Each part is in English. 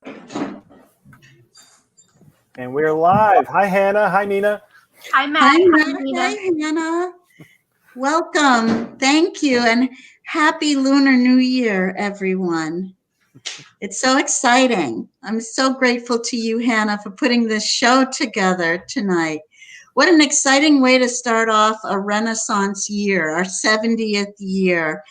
And we're live. Hi, Hannah. Hi, Nina. Hi, Matt. Hi, Nina. Hi, Hannah. Welcome. Thank you. And happy Lunar New Year, everyone. It's so exciting. I'm so grateful to you, Hannah, for putting this show together tonight. What an exciting way to start off a Renaissance year, our 70th year.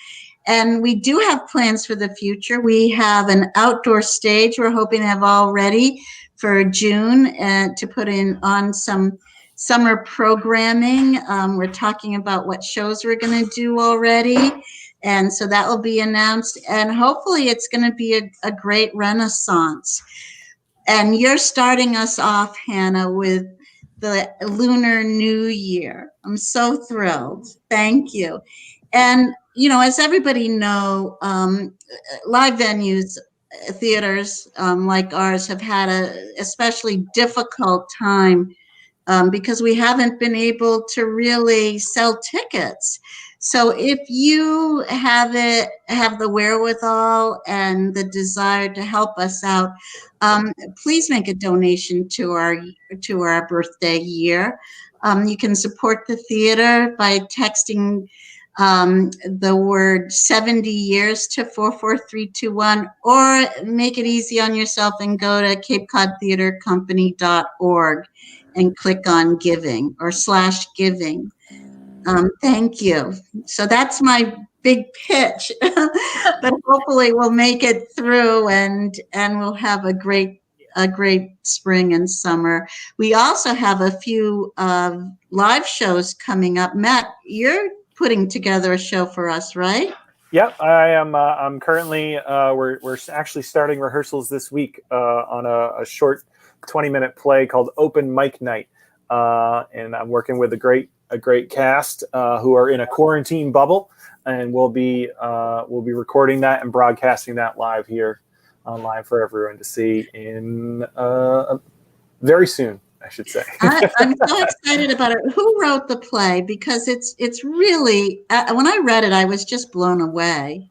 And we do have plans for the future. We have an outdoor stage we're hoping to have all ready for June to put on some summer programming. We're talking about what shows we're going to do already. And so that will be announced. And hopefully it's going to be a great Renaissance. And you're starting us off, Hannah, with the Lunar New Year. I'm so thrilled. Thank you. And, you know, as everybody know, live venues, theaters like ours have had a especially difficult time because we haven't been able to really sell tickets. So if you have the wherewithal and the desire to help us out, please make a donation to our birthday year. You can support the theater by texting the word 70 years to 44321, or make it easy on yourself and go to capecodtheatercompany.org and click on giving or /giving. Thank you. So that's my big pitch, but hopefully we'll make it through and we'll have a great spring and summer. We also have a few live shows coming up. Matt, you're putting together a show for us, right? Yep, I am. I'm currently. We're actually starting rehearsals this week on a short 20-minute play called Open Mic Night, and I'm working with a great cast who are in a quarantine bubble, and we'll be recording that and broadcasting that live here online for everyone to see in very soon, I should say. I'm so excited about it. Who wrote the play? Because it's really, when I read it, I was just blown away.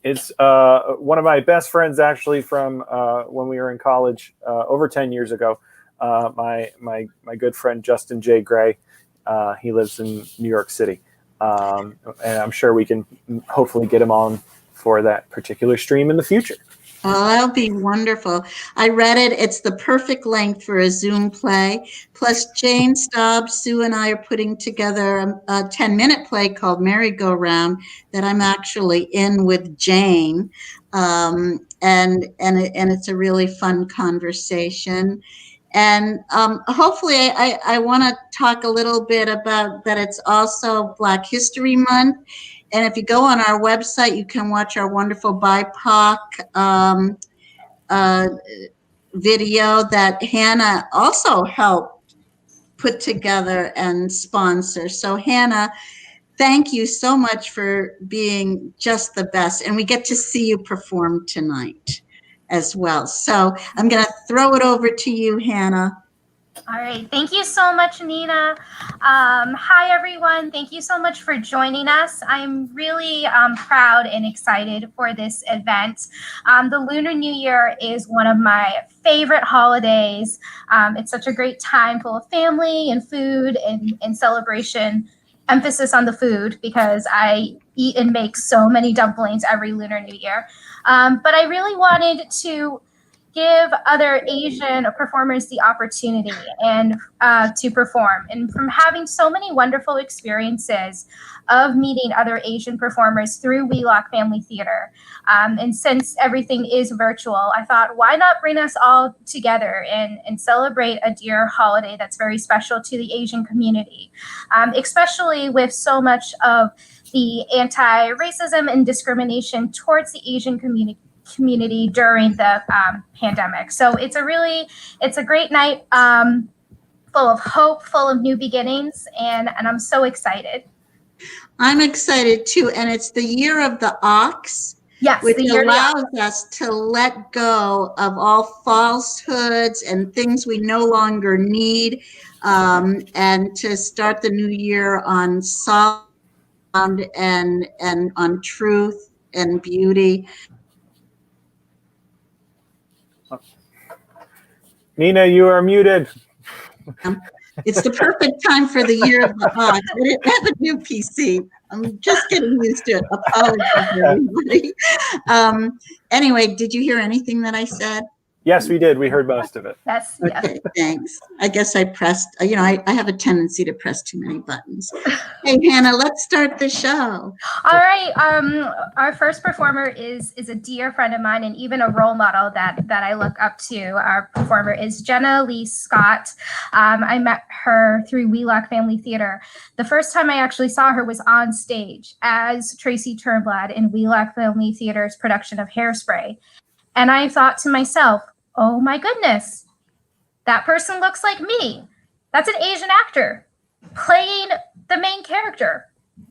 It's one of my best friends, actually, from when we were in college over 10 years ago. My good friend Justine J. Gray. He lives in New York City, and I'm sure we can hopefully get him on for that particular stream in the future. Oh, that'll be wonderful. I read it. It's the perfect length for a Zoom play. Plus, Jane Staub, Sue, and I are putting together a 10-minute play called Merry-Go-Round that I'm actually in with Jane. And it's a really fun conversation. And hopefully, I want to talk a little bit about that it's also Black History Month. And if you go on our website, you can watch our wonderful BIPOC video that Hannah also helped put together and sponsor. So Hannah, thank you so much for being just the best. And we get to see you perform tonight as well. So I'm going to throw it over to you, Hannah. All right. Thank you so much, Nina. Hi, everyone. Thank you so much for joining us. I'm really proud and excited for this event. The Lunar New Year is one of my favorite holidays. It's such a great time full of family and food and celebration. Emphasis on the food because I eat and make so many dumplings every Lunar New Year. But I really wanted to give other Asian performers the opportunity and to perform. And from having so many wonderful experiences of meeting other Asian performers through Wheelock Family Theater. And since everything is virtual, I thought, why not bring us all together and celebrate a dear holiday that's very special to the Asian community, especially with so much of the anti-racism and discrimination towards the Asian community during the pandemic. So it's a great night full of hope, full of new beginnings, and I'm so excited. I'm excited too, and it's the year of the ox, yes, which allows us to let go of all falsehoods and things we no longer need, and to start the new year on solid and on truth and beauty. Nina, you are muted. It's the perfect time for the year of the ox. I didn't have a new PC. I'm just getting used to it. Apologies, everybody. Anyway, did you hear anything that I said? Yes, we did. We heard most of it. Yes. Okay, thanks. I guess I pressed, I have a tendency to press too many buttons. Hey, Hannah, let's start the show. All right. Our first performer is a dear friend of mine and even a role model that I look up to. Our performer is Jenna Lee Scott. I met her through Wheelock Family Theater. The first time I actually saw her was on stage as Tracy Turnblad in Wheelock Family Theater's production of Hairspray. And I thought to myself, oh my goodness, that person looks like me. That's an Asian actor playing the main character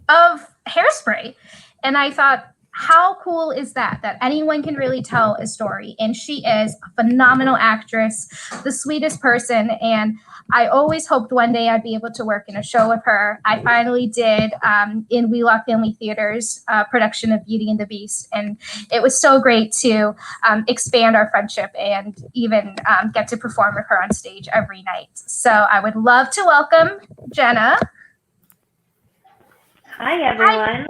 of Hairspray. And I thought, how cool is that anyone can really tell a story? And she is a phenomenal actress, the sweetest person. And I always hoped one day I'd be able to work in a show with her. I finally did in Wheelock Family Theater's production of Beauty and the Beast. And it was so great to expand our friendship and even get to perform with her on stage every night. So I would love to welcome Jenna. Hi, everyone.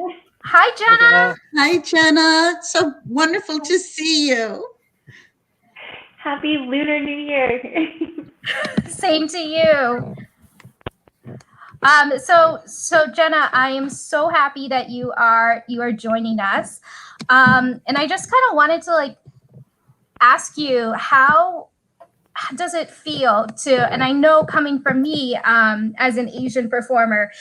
Hi, Jenna. Hi, Jenna. So wonderful to see you. Happy Lunar New Year. Same to you. So Jenna, I am so happy that you are joining us. And I just kind of wanted to ask you, how does it feel to, and I know coming from me as an Asian performer,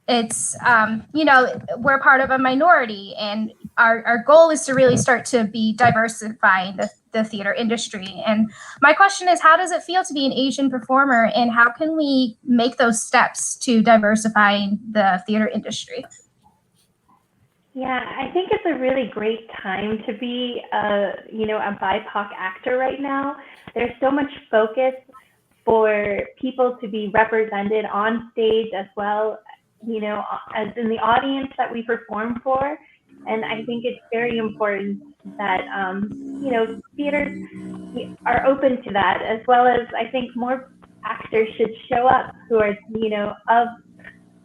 it's, we're part of a minority, and our goal is to really start to be diversifying the theater industry. And my question is, how does it feel to be an Asian performer, and how can we make those steps to diversifying the theater industry? Yeah, I think it's a really great time to be a BIPOC actor right now. There's so much focus for people to be represented on stage as well, as in the audience that we perform for. And I think it's very important that, theaters are open to that, as well as I think more actors should show up who are,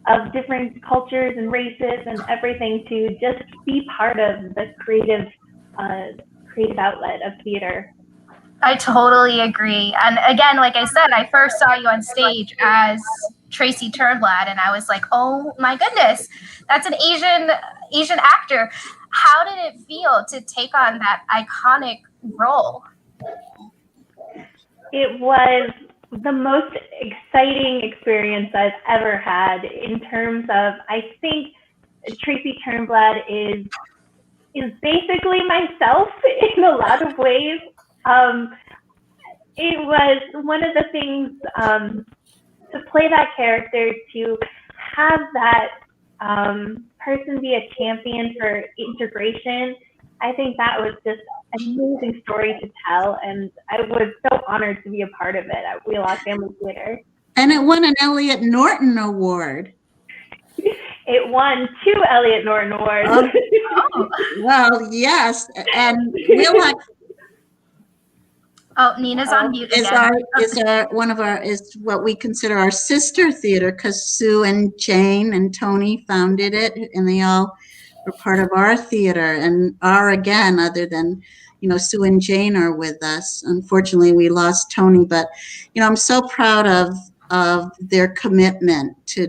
of different cultures and races and everything, to just be part of the creative outlet of theater. I totally agree. And again, like I said, I first saw you on stage as Tracy Turnblad, and I was like, oh my goodness, that's an Asian actor. How did it feel to take on that iconic role? It was the most exciting experience I've ever had, in terms of, I think Tracy Turnblad is basically myself in a lot of ways. It was one of the things, to play that character, to have that person be a champion for integration. I think that was just an amazing story to tell, and I was so honored to be a part of it at Wheelock Family Theater. And it won an Elliott Norton Award. It won 2 Elliott Norton Awards. Oh, well, yes, and Wheelock Nina's on mute again. is what we consider our sister theater, because Sue and Jane and Tony founded it, and they all were part of our theater, and again, other than, Sue and Jane are with us. Unfortunately, we lost Tony, but, I'm so proud of their commitment to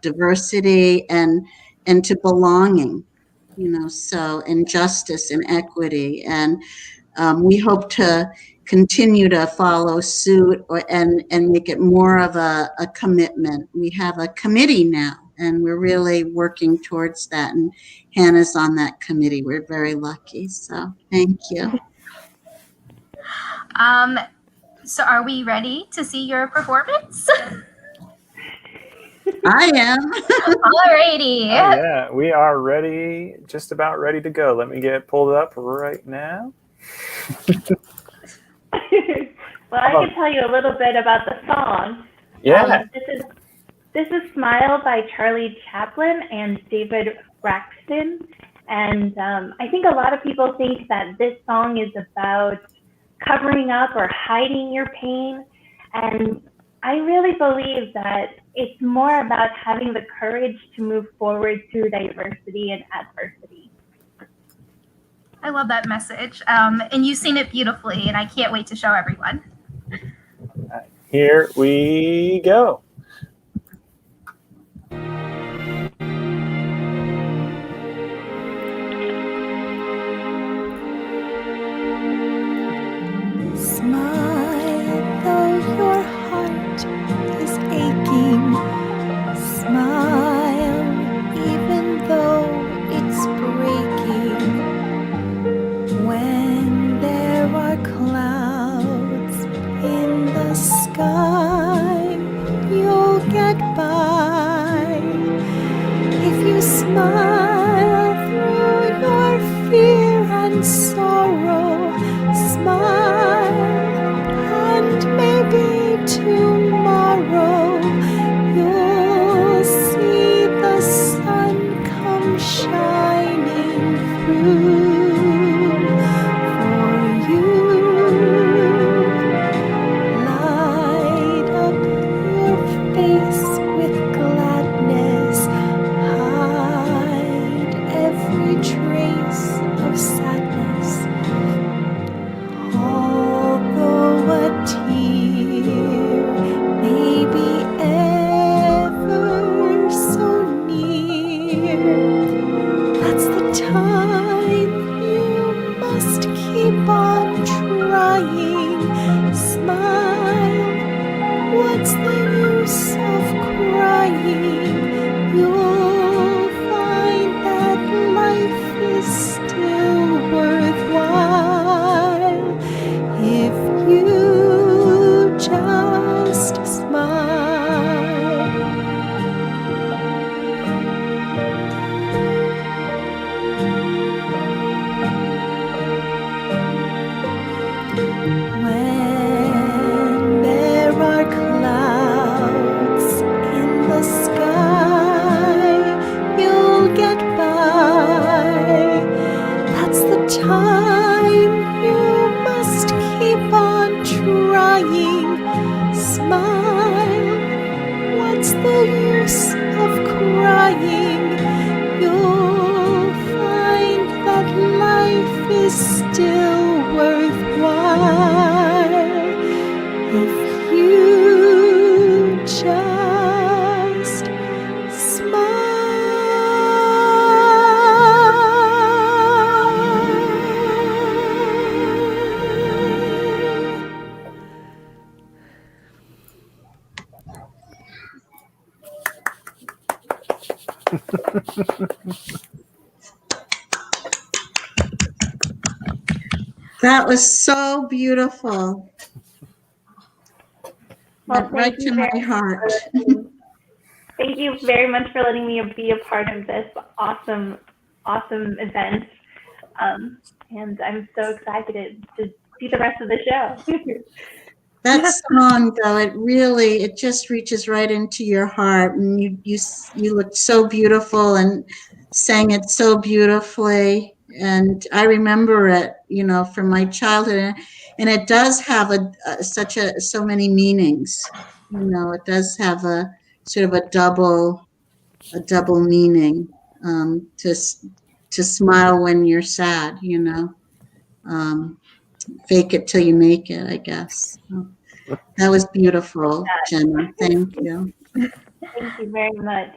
diversity and to belonging, and justice and equity. And we hope to continue to follow suit and make it more of a commitment. We have a committee now, and we're really working towards that. And Hannah's on that committee. We're very lucky. So thank you. So are we ready to see your performance? I am. Alrighty. Yeah, we are ready, just about ready to go. Let me get it pulled up right now. Well, I can tell you a little bit about the song. Yeah. This is Smile by Charlie Chaplin and David Braxton. And I think a lot of people think that this song is about covering up or hiding your pain. And I really believe that it's more about having the courage to move forward through diversity and adversity. I love that message. And you sing it beautifully, and I can't wait to show everyone. Here we go. Smile though your heart is aching. Smile even though it's breaking. When there are clouds in the sky, you'll get by. If you smile through your fear and sorrow, smile, and maybe tomorrow you'll see the sun come shining through for you. Light up your face with gladness, hide every trace of sadness. Although a tear may be ever so near, that's the time you must keep on trying. Smile, what's the use of crying? You'll find that life is still worthwhile if you just smile. When there are clouds in the sky, you'll get by. That's the time you must keep on trying. Smile, what's the use of crying? You'll find that life is still worthwhile if you just That was so beautiful. Well, Went right to my heart. Thank you very much for letting me be a part of this awesome event. And I'm so excited to see the rest of the show. That song, though, it just reaches right into your heart, and you looked so beautiful and sang it so beautifully. And I remember it, from my childhood, and it does have so many meanings. It does have a sort of a double meaning. To smile when you're sad, fake it till you make it, I guess. That was beautiful, Jenna. Thank you. Thank you very much.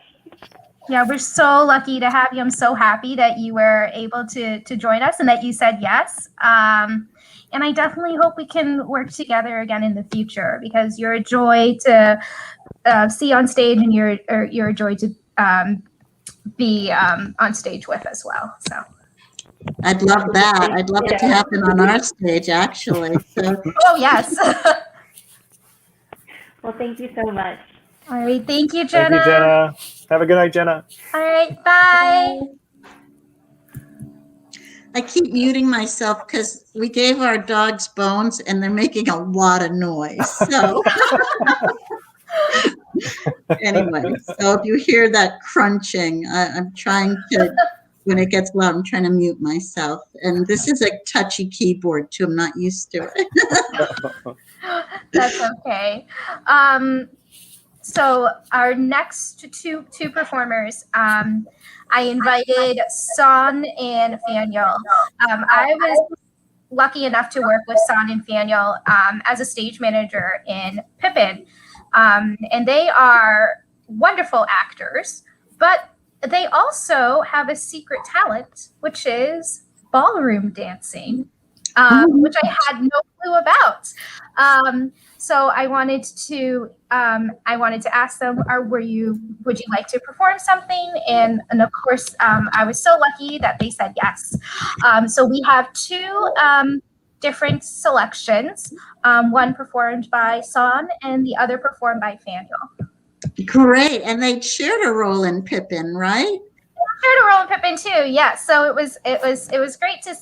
Yeah, we're so lucky to have you. I'm so happy that you were able to join us and that you said yes. And I definitely hope we can work together again in the future, because you're a joy to see on stage, and you're a joy to be on stage with as well. So I'd love that. I'd love it to happen on our stage, actually. So. Oh, yes. Well, thank you so much. All right. Thank you, Jenna. Thank you, Jenna. Have a good night, Jenna. All right. Bye. I keep muting myself because we gave our dogs bones and they're making a lot of noise. So anyway, so if you hear that crunching, I'm trying to when it gets loud. I'm trying to mute myself. And this is a touchy keyboard too. I'm not used to it. That's okay. So our next two performers, I invited Son and Phanuel. I was lucky enough to work with Son and Phanuel as a stage manager in Pippin. And they are wonderful actors, but they also have a secret talent, which is ballroom dancing, which I had no clue about. So I wanted to ask them, would you like to perform something? And of course, I was so lucky that they said yes. So we have two different selections, one performed by Son and the other performed by Phanuel. Great. And they shared a role in Pippin, right? Shared a role in Pippin too. Yeah. So it was great to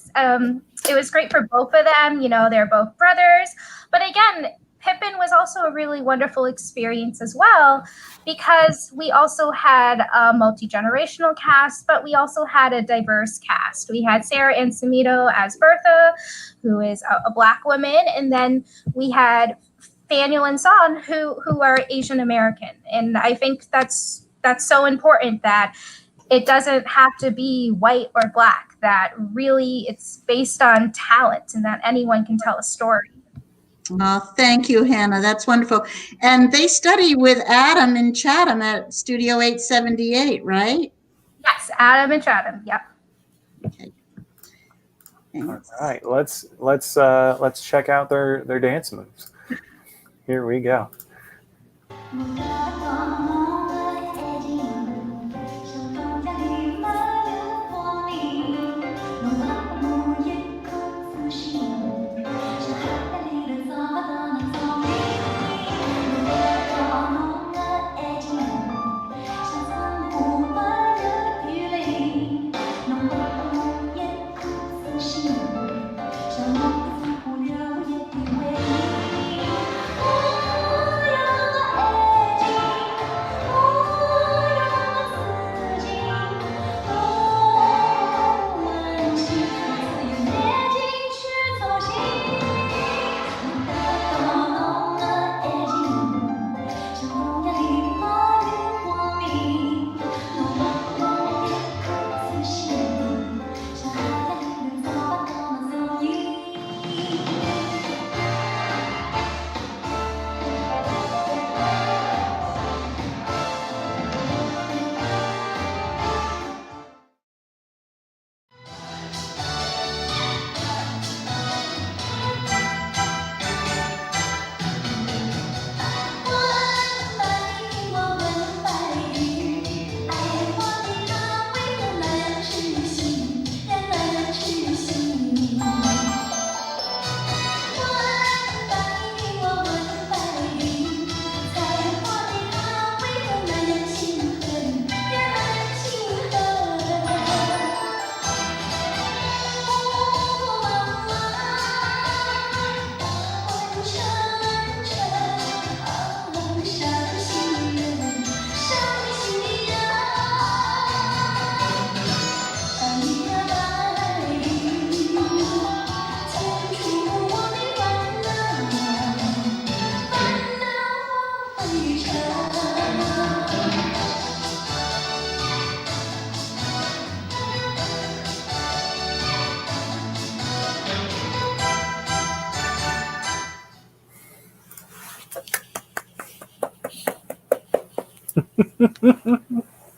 it was great for both of them. You know, they're both brothers. But again, Pippin was also a really wonderful experience as well, because we also had a multi-generational cast, but we also had a diverse cast. We had Sarah Ansamito as Bertha, who is a Black woman, and then we had Phanuel and Son, who are Asian American. And I think that's so important, that it doesn't have to be white or Black, that really it's based on talent and that anyone can tell a story. Oh, thank you, Hannah. That's wonderful. And they study with Adam in Chatham at Studio 878, right? Yes, Adam and Chatham. Yep. Okay. All right, let's check out their dance moves. Here we go.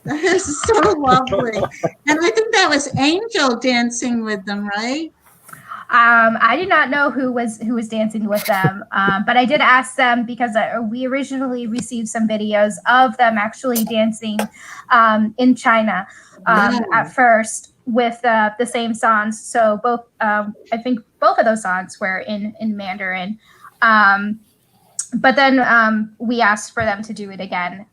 That is so lovely. And I think that was Angel dancing with them, right? I did not know who was dancing with them, but I did ask them, because we originally received some videos of them actually dancing in China at first with the same songs. So both, I think both of those songs were in Mandarin. But then we asked for them to do it again.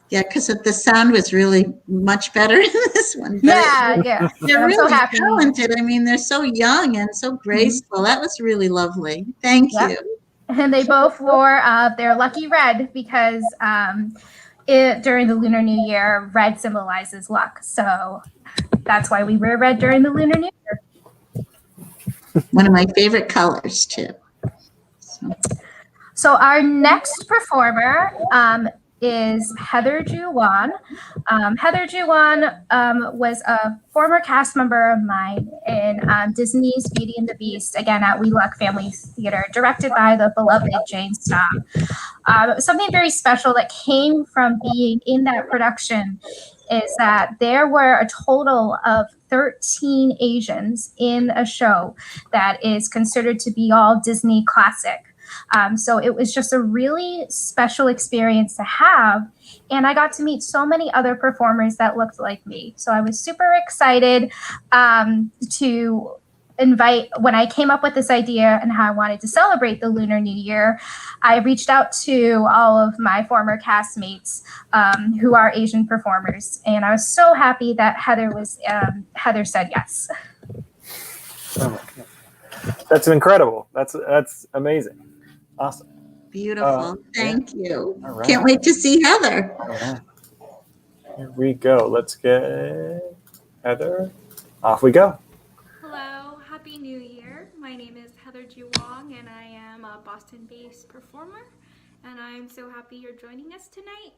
Yeah, because the sound was really much better in this one. Yeah. They're I'm really so happy. talented. I mean, they're so young and so graceful. Mm-hmm. That was really lovely. Thank you. And they both wore their lucky red, because during the Lunar New Year, red symbolizes luck. So that's why we wear red during the Lunar New Year. One of my favorite colors too. So our next performer is Heather Juwan. Heather Juwan was a former cast member of mine in Disney's Beauty and the Beast, again at We Luck Family Theater, directed by the beloved Jane Stamm. Something very special that came from being in that production is that there were a total of 13 Asians in a show that is considered to be all Disney classic. So it was just a really special experience to have. And I got to meet so many other performers that looked like me. So I was super excited to invite, when I came up with this idea and how I wanted to celebrate the Lunar New Year, I reached out to all of my former castmates who are Asian performers. And I was so happy that Heather said yes. Oh my God. That's incredible. That's amazing. Awesome. Beautiful. Thank you. All right. Can't wait to see Heather. All right. Here we go. Let's get Heather. Off we go. Hello, Happy New Year. My name is Heather Wong, and I am a Boston-based performer, and I'm so happy you're joining us tonight.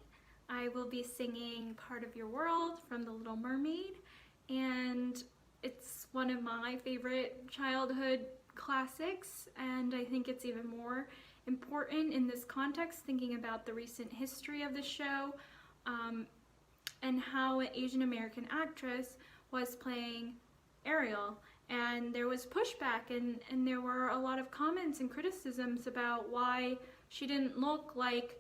I will be singing Part of Your World from The Little Mermaid, and it's one of my favorite childhood classics, and I think it's even more important in this context, thinking about the recent history of the show and how an Asian American actress was playing Ariel. And there was pushback, and there were a lot of comments and criticisms about why she didn't look like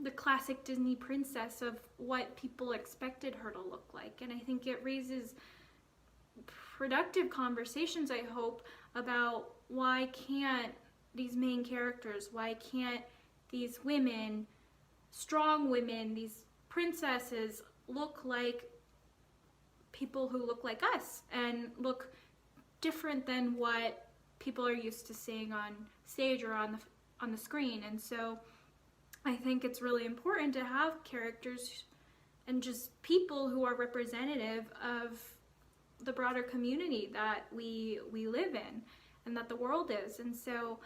the classic Disney princess of what people expected her to look like. And I think it raises productive conversations, I hope, about why can't these main characters, why can't these women, strong women, these princesses look like people who look like us and look different than what people are used to seeing on stage or on the screen. And so I think it's really important to have characters and just people who are representative of the broader community that we live in and that the world is. And so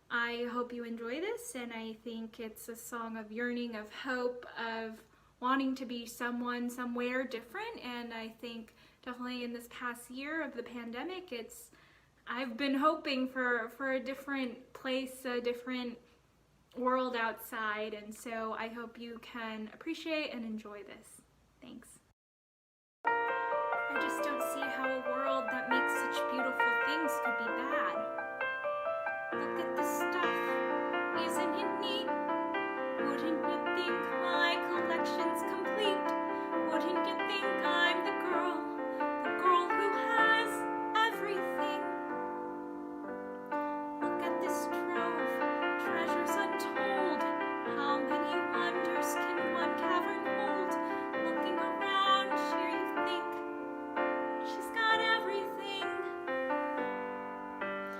I hope you enjoy this, and I think it's a song of yearning, of hope, of wanting to be someone somewhere different. And I think definitely in this past year of the pandemic, I've been hoping for a different place, a different world outside. And so I hope you can appreciate and enjoy this. Thanks. I just don't see how a world that makes such beautiful things could be bad. Look at this stuff, isn't it neat? Wouldn't you think my collection's complete? Wouldn't you think I'm the girl who has everything? Look at this trove, treasures untold. How many wonders can one cavern hold? Looking around here you think she's got everything.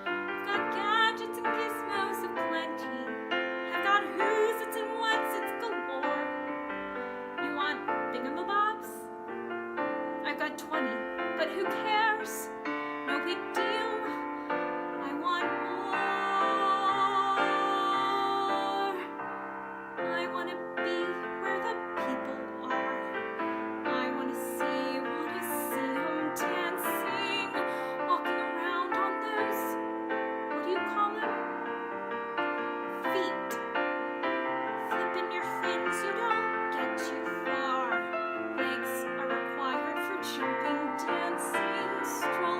I've got gadgets and gizmos aplenty. I've got who's it's and what's it's galore. You want thingamabobs? I've got 20, but who cares? No big deal. I want more. I want to be where the people are. I want to see them dancing, walking around on those, what do you call them? Feet. Flipping your fins, you don't get too far. Legs are required for jumping, dancing, strolling.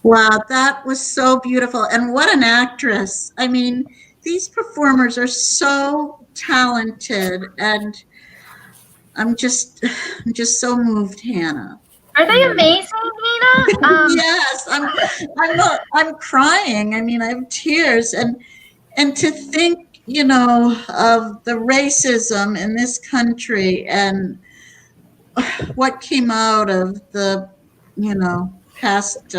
Wow, that was so beautiful. And what an actress. I mean, these performers are so talented, and I'm just so moved, Hannah. Are they amazing, Nina? Yes, I'm crying. I mean, I have tears, and to think, of the racism in this country and what came out of the, past.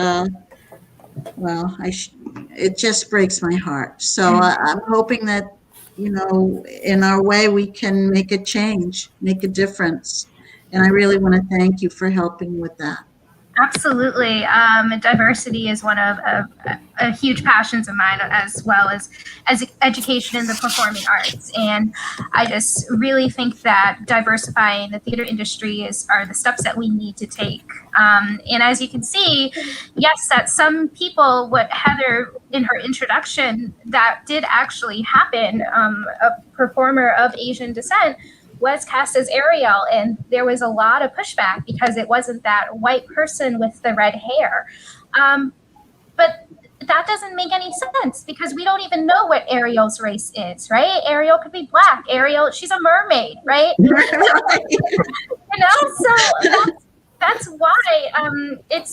Well, it just breaks my heart. So I'm hoping that, in our way, we can make a change, make a difference. And I really want to thank you for helping with that. Absolutely. Diversity is one of a huge passions of mine, as well as education in the performing arts. And I just really think that diversifying the theater industry are the steps that we need to take. And as you can see, yes, that some people, what Heather in her introduction, that did actually happen. A performer of Asian descent was cast as Ariel, and there was a lot of pushback because it wasn't that white person with the red hair. But that doesn't make any sense because we don't even know what Ariel's race is, right? Ariel could be black. Ariel, she's a mermaid, right? So that's why it's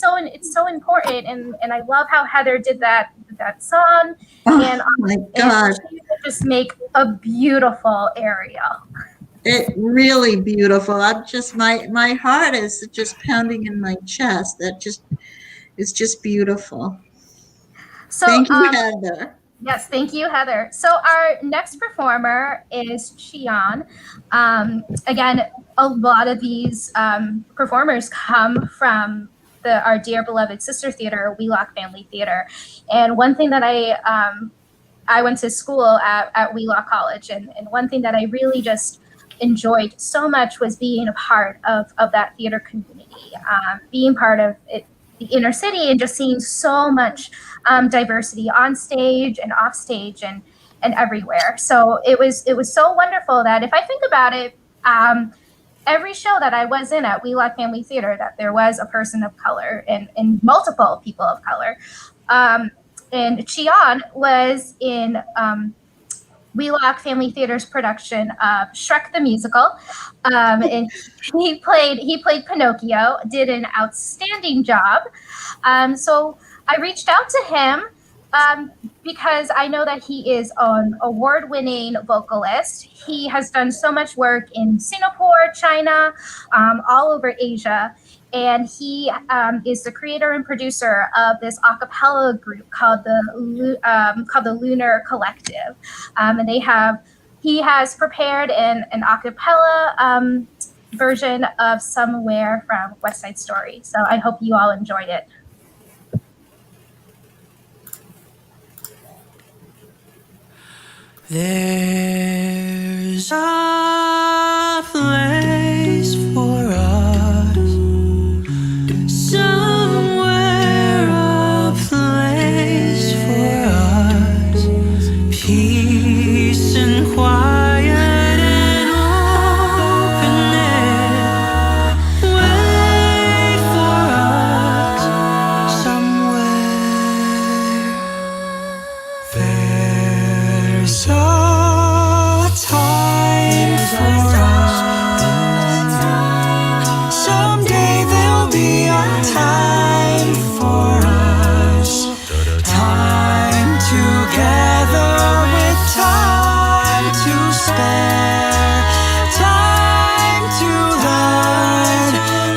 so important, and I love how Heather did that song, and my God, and she would just make a beautiful Ariel. It really beautiful. I'm just my heart is just pounding in my chest. That is just beautiful. So thank you, Heather. Yes, thank you, Heather. So our next performer is Cheeyang. Again, a lot of these performers come from our dear beloved sister theater, Wheelock Family Theater. And one thing that I went to school at Wheelock College, and one thing that I really just enjoyed so much was being a part of that theater community, being part of it, the inner city, and just seeing so much diversity on stage and off stage and everywhere. So it was so wonderful that if I think about it, every show that I was in at Wheelock Family Theater, that there was a person of color and multiple people of color. And Cheeyang was in Wheelock Family Theater's production of Shrek the Musical, and he played Pinocchio, did an outstanding job. So I reached out to him because I know that he is an award-winning vocalist. He has done so much work in Singapore, China, all over Asia. And he is the creator and producer of this a cappella group called the Lunar Collective. And he has prepared an a cappella version of Somewhere from West Side Story. So I hope you all enjoyed it. There's a place for us, somewhere a place for us, peace and quiet and open air. Wait for us somewhere. There's a time for us. Someday there'll be a time for us. Time together with time to spare. Time to learn.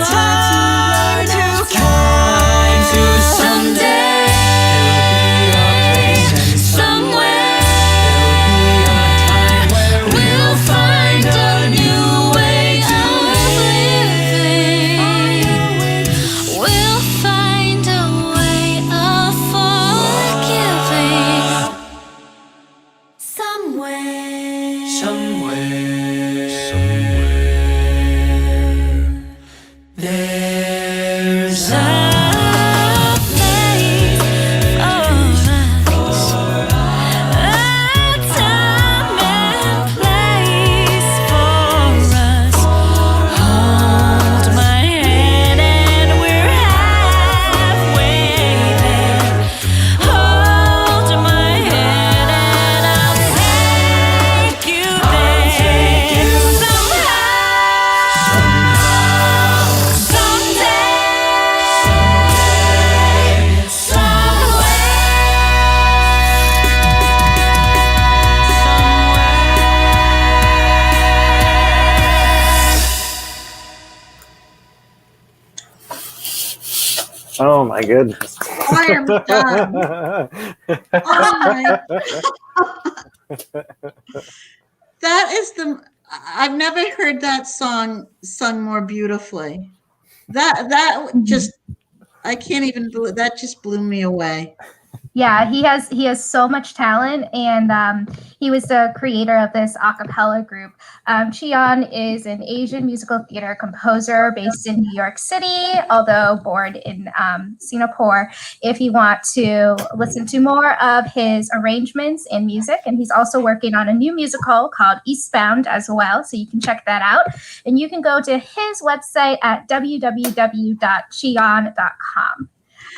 Time to care. To someday. We'll Oh my goodness. I am done. Oh my. That is I've never heard that song sung more beautifully. That just, I can't even believe, that just blew me away. Yeah, he has so much talent, and he was the creator of this a cappella group. Cheeyang is an Asian musical theater composer based in New York City, although born in Singapore. If you want to listen to more of his arrangements and music, and he's also working on a new musical called Eastbound as well, so you can check that out. And you can go to his website at www.cheeyang.com.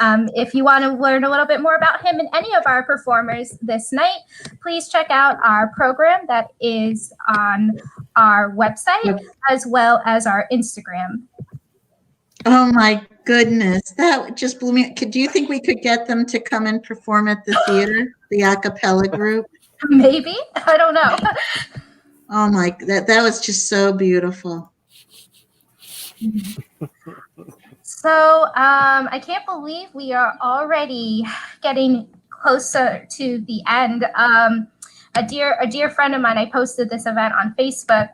If you want to learn a little bit more about him and any of our performers this night, please check out our program that is on our website as well as our Instagram. Oh my goodness, that just blew me. Do you think we could get them to come and perform at the theater, the a cappella group? Maybe, I don't know. Oh my, that was just so beautiful. So I can't believe we are already getting closer to the end. A dear friend of mine, I posted this event on Facebook,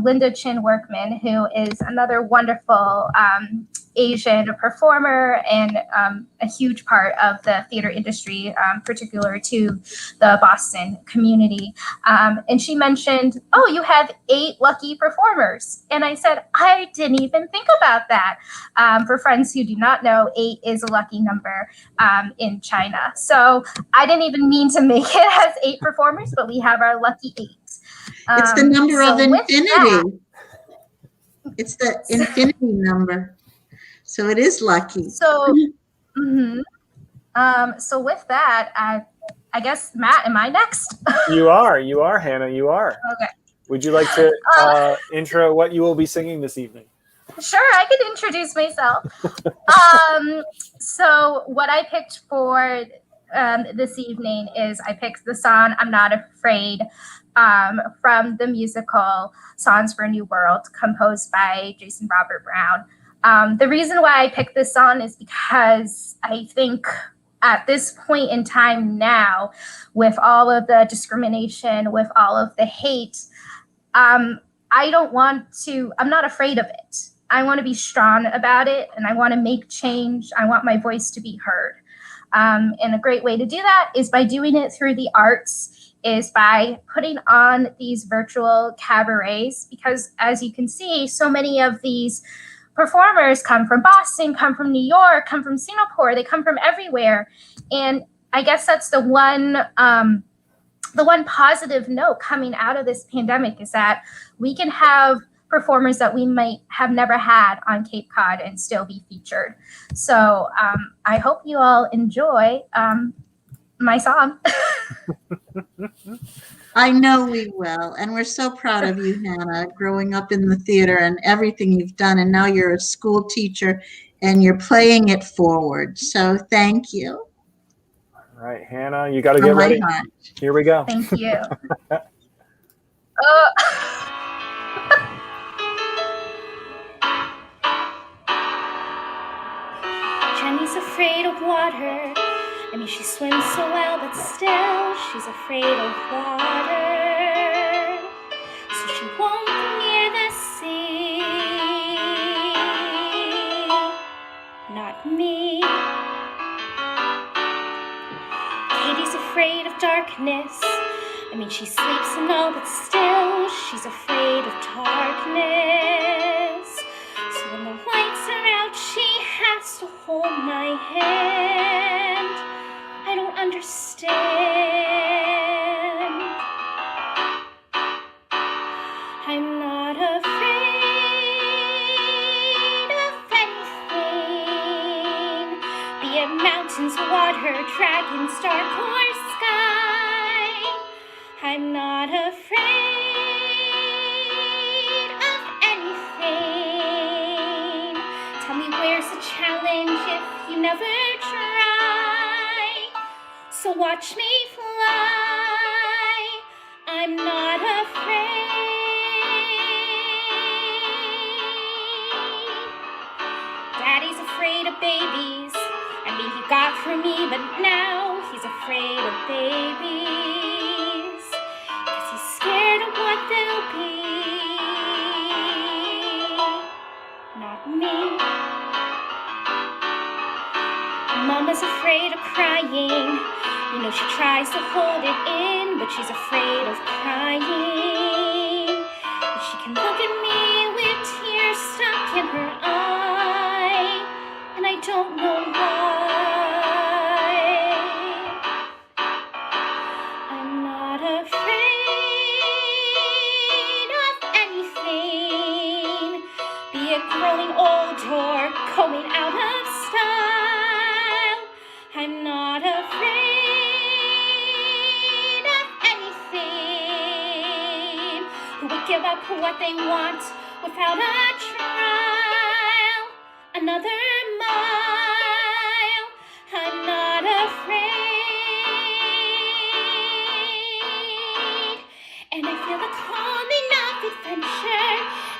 Linda Chin Workman, who is another wonderful Asian performer and a huge part of the theater industry, particular to the Boston community. And she mentioned, oh, you have 8 lucky performers. And I said, I didn't even think about that. For friends who do not know, 8 is a lucky number in China. So I didn't even mean to make it as 8 performers, but we have our lucky 8. It's the number of infinity. It's the infinity number. So it is lucky. So, so with that, I guess, Matt, am I next? You are, Hannah, you are. Okay. Would you like to intro what you will be singing this evening? Sure, I can introduce myself. So what I picked for this evening is I picked the song I'm Not Afraid from the musical Songs for a New World, composed by Jason Robert Brown. The reason why I picked this song is because I think at this point in time now, with all of the discrimination, with all of the hate, I'm not afraid of it. I want to be strong about it, and I want to make change. I want my voice to be heard. And a great way to do that is by doing it through the arts, is by putting on these virtual cabarets, because as you can see, so many of these performers come from Boston, come from New York, come from Singapore, they come from everywhere. And I guess that's the one positive note coming out of this pandemic, is that we can have performers that we might have never had on Cape Cod and still be featured. So I hope you all enjoy my song. I know we will. And we're so proud of you, Hannah, growing up in the theater and everything you've done. And now you're a school teacher and you're playing it forward. So thank you. All right, Hannah, you got to get ready. Heart. Here we go. Thank you. Jenny's afraid of water. I mean, she swims so well, but still she's afraid of water. So she won't go near the sea. Not me. Katie's afraid of darkness. I mean, she sleeps and all, but still she's afraid of darkness. So when the lights are out, she has to hold my hand. I don't understand. I'm not afraid of anything, be it mountains, water, dragons, dark or sky. I'm not afraid of anything. Tell me, where's the challenge if you never try? So watch me fly. I'm not afraid. Daddy's afraid of of babies. I mean, he got through me, but now he's afraid of babies. 'Cause he's scared of what they'll be. Not me. Mama's afraid of crying. You know, she tries to hold it in, but she's afraid of crying. She can look at me with tears stuck in her eye, and I don't know why. I'm not afraid of anything, be it growing old or going out of style. I'm not afraid of anything, who would give up what they want without a trial. Another mile, I'm not afraid. And I feel the calling of adventure,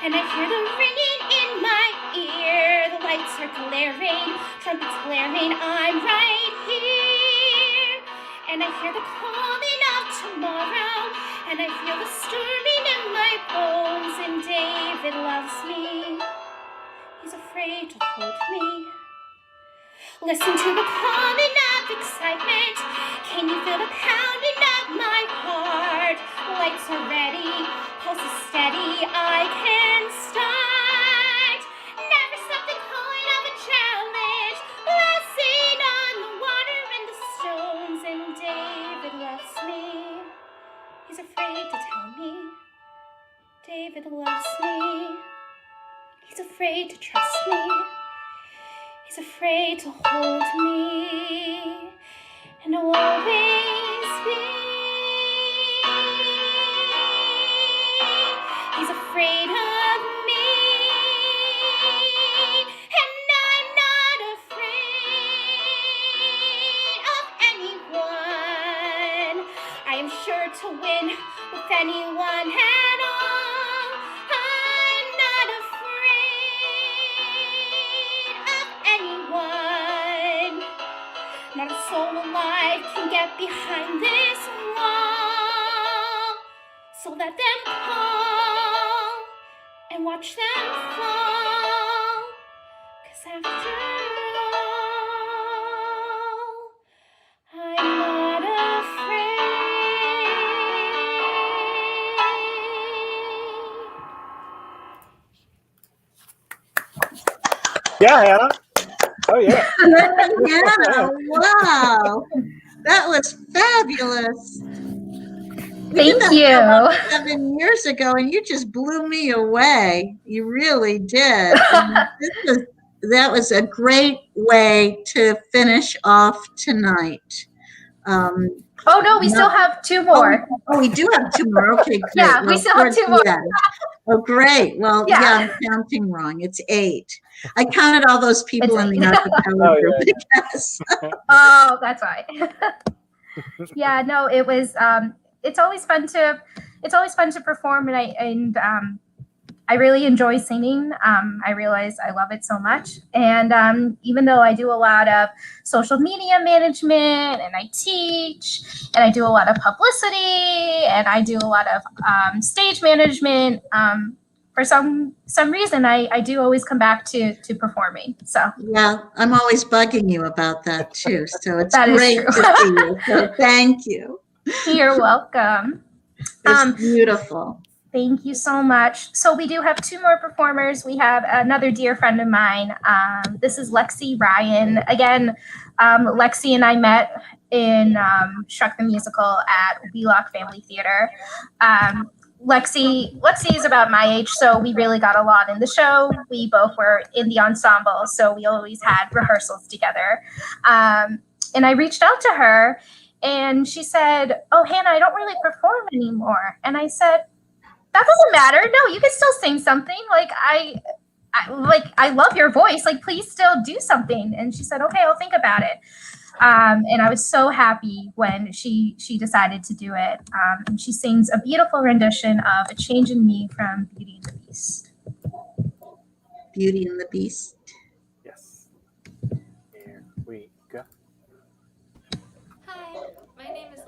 and I hear the ringing in my ear. The lights are glaring, trumpets blaring, I'm right here. And I hear the calling of tomorrow, and I feel the stirring in my bones, and David loves me. He's afraid to hold me. Listen to the calling of excitement. Can you feel the pounding of my heart? Lights are ready, pulse is steady, I can start. Never stop the calling of a challenge, blessing on the water and the stones, and David loves me. He's afraid to tell me. David loves me. He's afraid to trust me. He's afraid to hold me, and I'll always be. He's afraid of me, and I'm not afraid of anyone. I am sure to win with anyone at all. I'm not afraid of anyone. Not a soul alive can get behind this wall. So let them call and watch them fall. 'Cause after all, I'm not afraid. Yeah, Hannah. Oh yeah. Yeah, wow. That was fabulous. We did Thank that you. about 7 years ago, and you just blew me away. You really did. And that was a great way to finish off tonight. Oh no, we still have two more. Oh, we do have two more. Okay, great. Yeah, we Well, still have towards two the more. end. Oh, great. Well, Yeah. yeah, I'm counting wrong. It's 8. I counted all those people It's in the 8. archipelago Oh, group, yeah. I guess. Oh, that's right. Yeah, no, it was. It's always fun to perform, and I really enjoy singing. I realize I love it so much, and even though I do a lot of social media management, and I teach, and I do a lot of publicity, and I do a lot of stage management. For some reason, I do always come back to performing. So Yeah, I'm always bugging you about that too. So it's That is great true. to see you. So thank you. you're welcome. It's beautiful. Thank you so much. So we do have two more performers. We have another dear friend of mine. This is Lexi Ryan. Again, Lexi and I met in Shrek the Musical at Wheelock Family Theater. Lexi is about my age, so we really got along in the show. We both were in the ensemble, so we always had rehearsals together. And I reached out to her, and she said, "Oh, Hannah, I don't really perform anymore." And I said, "That doesn't matter. No, you can still sing something. Like I love your voice. Like, please still do something." And she said, "Okay, I'll think about it." And I was so happy when she decided to do it. And she sings a beautiful rendition of "A Change in Me" from Beauty and the Beast. Beauty and the Beast. Yes.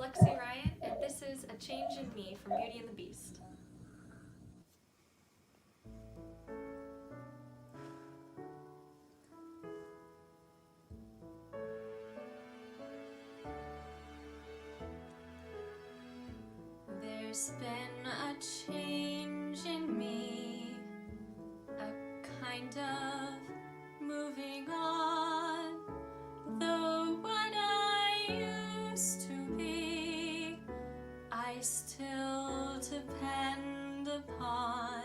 Lexi Ryan, and this is A Change in Me from Beauty and the Beast. There's been a change in me, a kind of moving on. The one I used to be, I still depend upon.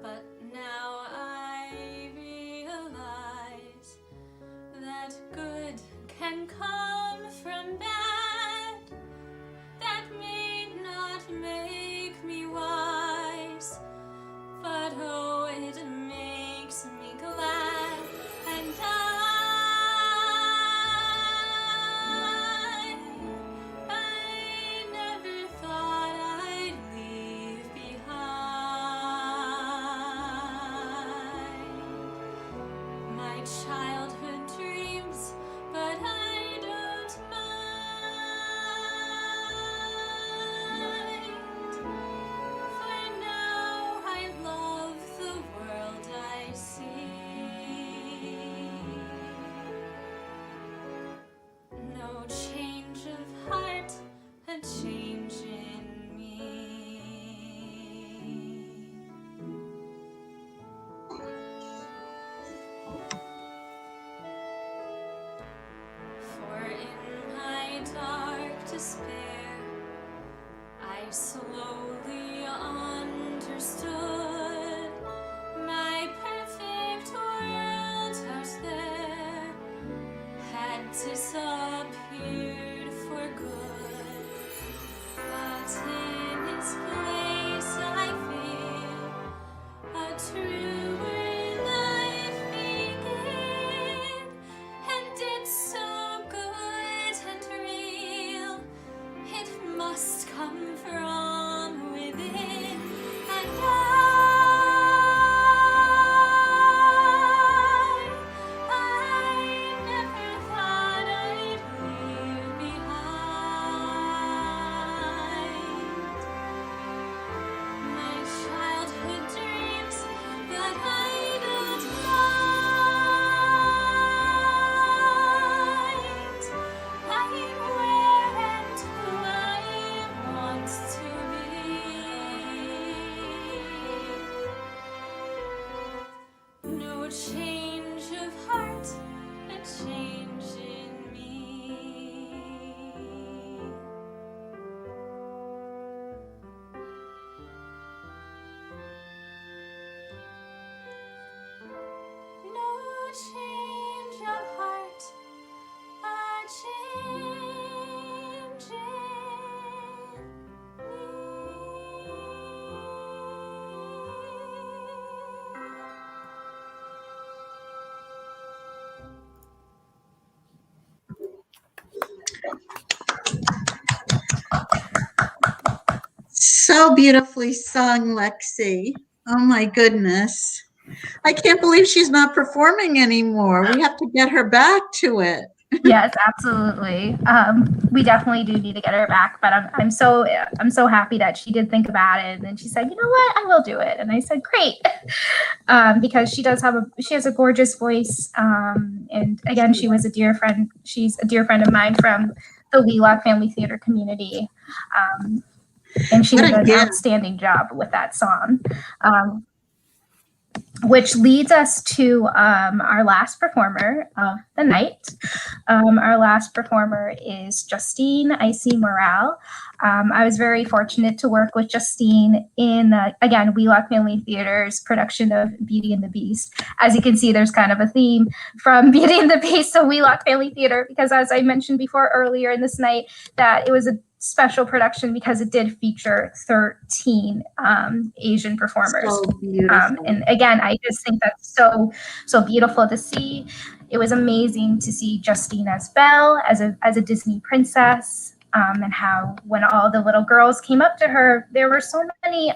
But now I realize that good can come from bad. That may not make me wise, but oh, it makes me glad. And I never thought I'd leave behind my childhood dreams, but I don't mind. For now I love the world I see. No change of heart, a change in me. For in my dark despair, I slowly understood my perfect world out there had disappeared for good. But in its place I feel a truer life begin, and it's so good and real. It must come from within, and I never thought I'd leave behind my childhood dreams, but I don't mind. I'm where and who I want to be. No change of heart, a change in me. No change of heart, a change in So beautifully sung, Lexi. Oh my goodness. I can't believe she's not performing anymore. We have to get her back to it. Yes, absolutely. We definitely do need to get her back, but I'm so happy that she did think about it, and then she said, you know what, I will do it. And I said, great, because she has a gorgeous voice, and again, she was a dear friend. She's a dear friend of mine from the Wheelock Family Theater community, and she did an outstanding job with that song. Which leads us to our last performer of the night. Our last performer is Justine Icy Morale. I was very fortunate to work with Justine in, again, Wheelock Family Theater's production of Beauty and the Beast. As you can see, there's kind of a theme from Beauty and the Beast to Wheelock Family Theater, because as I mentioned before earlier in this night, that it was a special production because it did feature 13 Asian performers. So beautiful. And again, I just think that's so beautiful to see. It was amazing to see Justine as Belle, as a Disney princess, and how when all the little girls came up to her, there were so many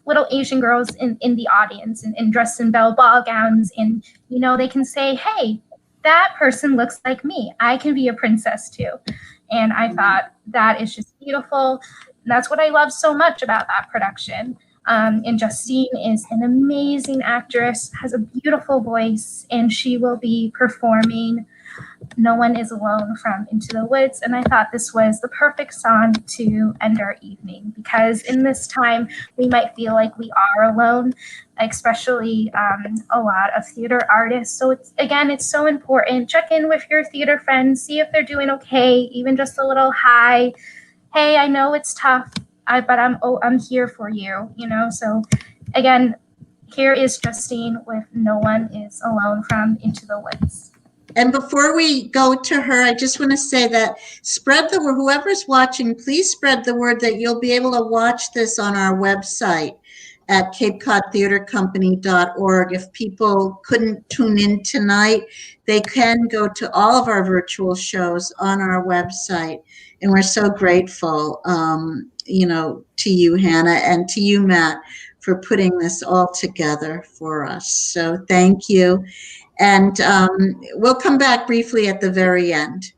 little Asian girls in the audience and dressed in Belle ball gowns, and they can say, hey, that person looks like me. I can be a princess too. And I thought that is just beautiful. And that's what I love so much about that production. And Justine is an amazing actress, has a beautiful voice, and she will be performing No One Is Alone from Into the Woods. And I thought this was the perfect song to end our evening, because in this time we might feel like we are alone, especially a lot of theater artists. So it's so important. Check in with your theater friends, see if they're doing okay, even just a little hi. Hey, I know it's tough, but I'm here for you, So again, here is Justine with No One Is Alone from Into the Woods. And before we go to her, I just want to say that spread the word. Whoever's watching, please spread the word that you'll be able to watch this on our website at CapeCodTheaterCompany.org. If people couldn't tune in tonight, they can go to all of our virtual shows on our website. And we're so grateful, to you, Hannah, and to you, Matt, for putting this all together for us. So thank you. And we'll come back briefly at the very end.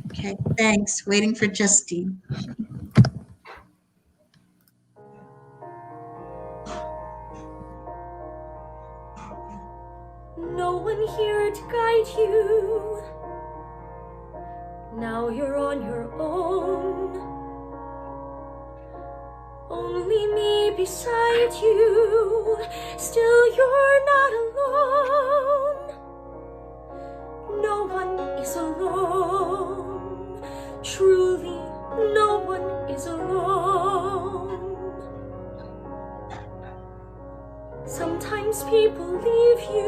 Okay, thanks. Waiting for Justine. No one here to guide you. Now you're on your own. Only me beside you. Still you're not alone. No one is alone. Truly, no one is alone. Sometimes people leave you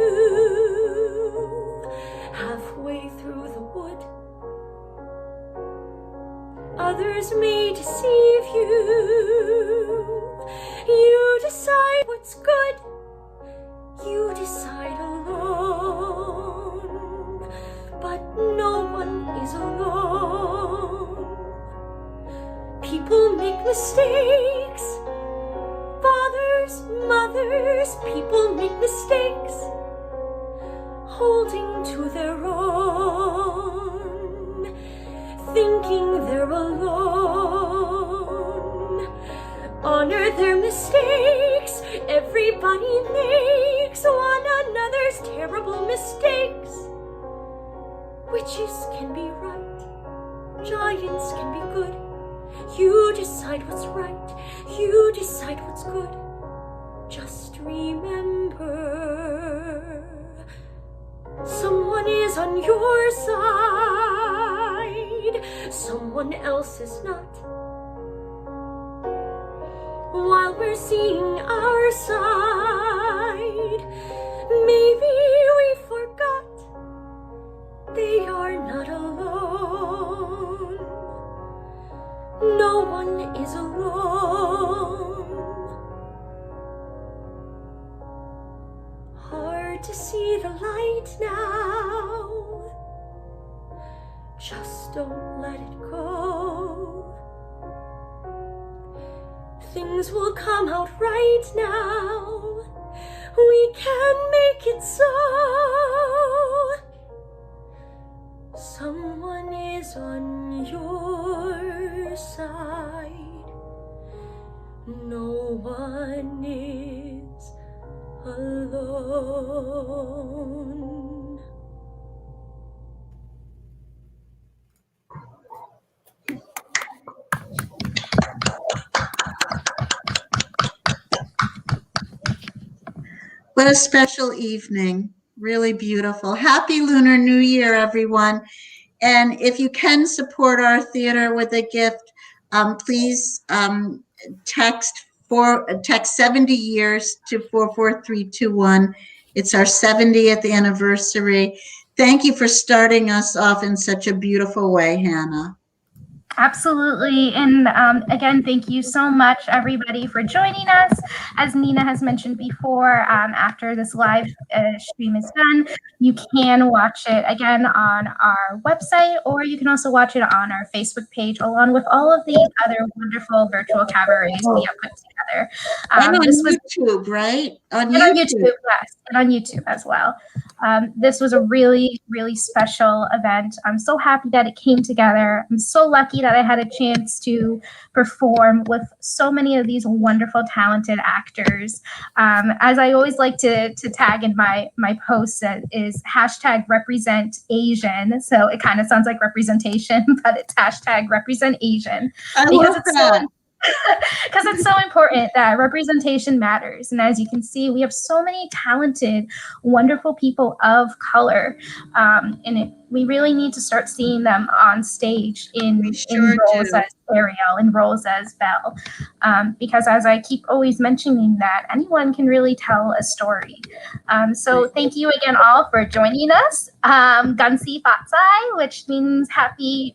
halfway through the wood. Others may deceive you. You decide what's good. You decide alone. But no one is alone. People make mistakes. Fathers, mothers, people make mistakes. Holding to their own. Thinking they're alone. Honor their mistakes. Everybody makes one another's terrible mistakes. Witches can be right. Giants can be good. You decide what's right. You decide what's good. Just remember, someone is on your side. Someone else is not. While we're seeing our side, maybe we forgot they are not alone. No one is alone. Hard to see the light now. Just don't let it go. Things will come out right now. We can make it so. Someone is on your side. No one is alone. What a special evening. Really beautiful. Happy Lunar New Year, everyone. And if you can support our theater with a gift, please text 70 years to 44321. It's our 70th anniversary. Thank you for starting us off in such a beautiful way, Hannah. Absolutely. And again, thank you so much, everybody, for joining us. As Nina has mentioned before, after this live stream is done, you can watch it again on our website, or you can also watch it on our Facebook page, along with all of the other wonderful virtual cabarets we have put together. And on This was YouTube, right? On and on YouTube, yes, and on YouTube as well. This was a really, really special event. I'm so happy that it came together. I'm so lucky that I had a chance to perform with so many of these wonderful, talented actors. As I always like to tag in my posts is hashtag represent Asian. So it kind of sounds like representation, but it's hashtag represent Asian. I love that. Because it's so important that representation matters. And as you can see, we have so many talented, wonderful people of color. We really need to start seeing them on stage in roles as Ariel, in roles as Belle. Because as I keep always mentioning that, anyone can really tell a story. So thank you again all for joining us. Gansi Fatsai, which means Happy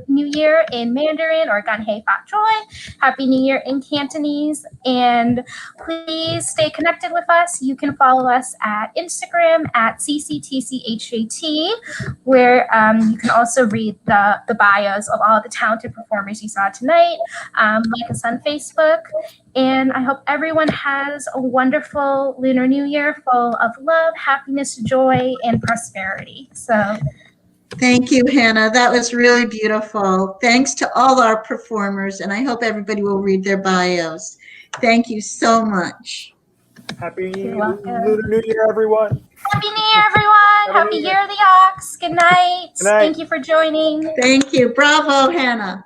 New Year in Mandarin, or Ganhei Fat Choi. Happy New Year in Cantonese. And please stay connected with us. You can follow us at Instagram at CCTCHJT, where you can also read the bios of all the talented performers you saw tonight. Like us on Facebook. And I hope everyone has a wonderful Lunar New Year full of love, happiness, joy, and prosperity. So thank you, Hannah. That was really beautiful. Thanks to all our performers, and I hope everybody will read their bios. Thank you so much. Happy Lunar New Year, everyone. Happy New Year, everyone. Happy Year of the Ox. Good night. Good night. Thank you for joining. Thank you. Bravo, Hannah.